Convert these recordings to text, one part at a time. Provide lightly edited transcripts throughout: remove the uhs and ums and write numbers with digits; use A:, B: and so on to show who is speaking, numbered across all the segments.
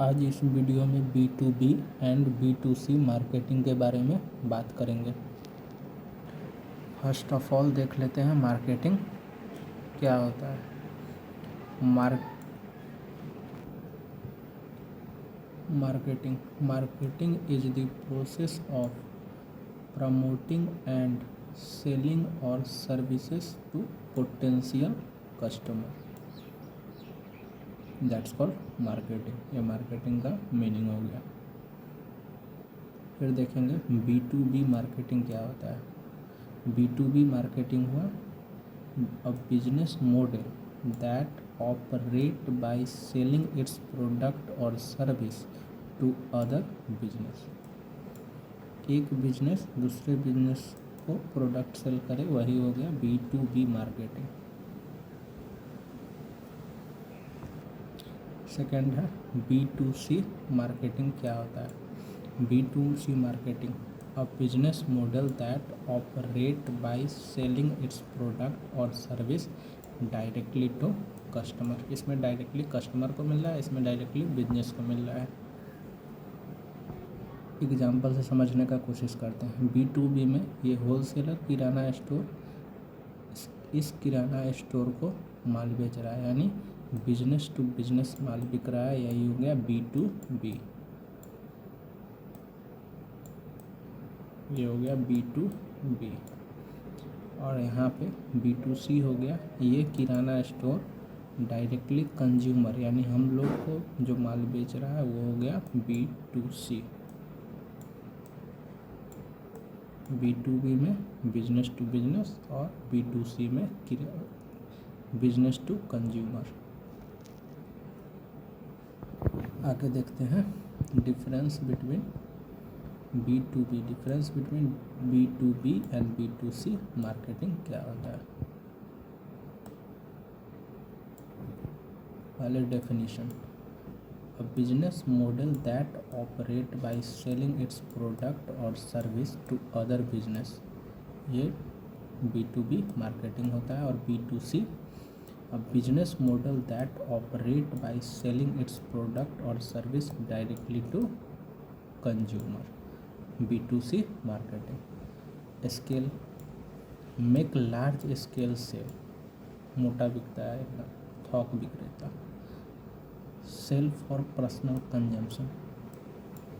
A: आज इस वीडियो में B2B एंड B2C मार्केटिंग के बारे में बात करेंगे। फर्स्ट ऑफ ऑल देख लेते हैं मार्केटिंग क्या होता है। Marketing is the process of promoting and selling और services to potential customer, that's called marketing. ये मार्केटिंग का मीनिंग हो गया। फिर देखेंगे B2B मार्केटिंग क्या होता है। B2B मार्केटिंग हुआ अ business model that operate by selling its product और सर्विस टू अदर बिजनेस। एक बिजनेस दूसरे बिजनेस को प्रोडक्ट सेल करे, वही हो गया B2B मार्केटिंग। सेकेंड है B2C मार्केटिंग क्या होता है। B2C marketing a business model that operate by selling its product और सर्विस डायरेक्टली टू कस्टमर। इसमें डायरेक्टली कस्टमर को मिल रहा है, इसमें डायरेक्टली बिजनेस को मिल रहा है। एग्जाम्पल से समझने का कोशिश करते हैं। B2B में ये होलसेलर किराना स्टोर इस किराना स्टोर को माल बेच रहा है, यानी बिजनेस टू बिजनेस माल बिक रहा है, यही हो गया B2B। ये हो गया B2B। और यहाँ पे B2C हो गया, ये किराना स्टोर डायरेक्टली कंज्यूमर यानी हम लोग को जो माल बेच रहा है वो हो गया B2C। B2B में बिजनेस टू बिजनेस और B2C में बिजनेस टू कंज्यूमर। आगे देखते हैं difference between B2B। Difference between B2B and B2C marketing क्या होता है। पहले definition, a business model that operate by selling its product और सर्विस टू अदर बिजनेस, ये B2B मार्केटिंग होता है। और B2C a business model that operate by selling its product और service directly to consumer, B2C marketing. Scale, make large scale sale, मोटा बिकता है एकदम, थोक विक्रेता। Sale for personal consumption,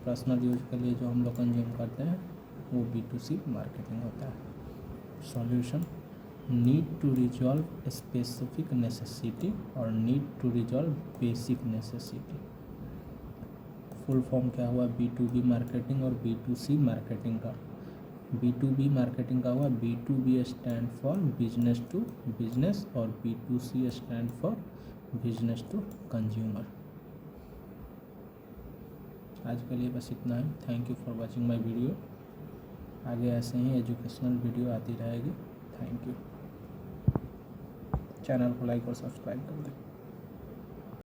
A: personal use के लिए जो हम लोग कंज्यूम करते हैं वो B2C मार्केटिंग होता है। Solution, need to resolve specific necessity और need to resolve basic necessity. Full form क्या हुआ B2B मार्केटिंग और B2C मार्केटिंग का। B2B मार्केटिंग का हुआ B2B stand for business to business और B2C stand for business to consumer. आज के लिए बस इतना है। Thank you for watching my video. आगे ऐसे ही एजुकेशनल वीडियो आती रहेगी। Thank you. चैनल को लाइक और सब्सक्राइब कर दें।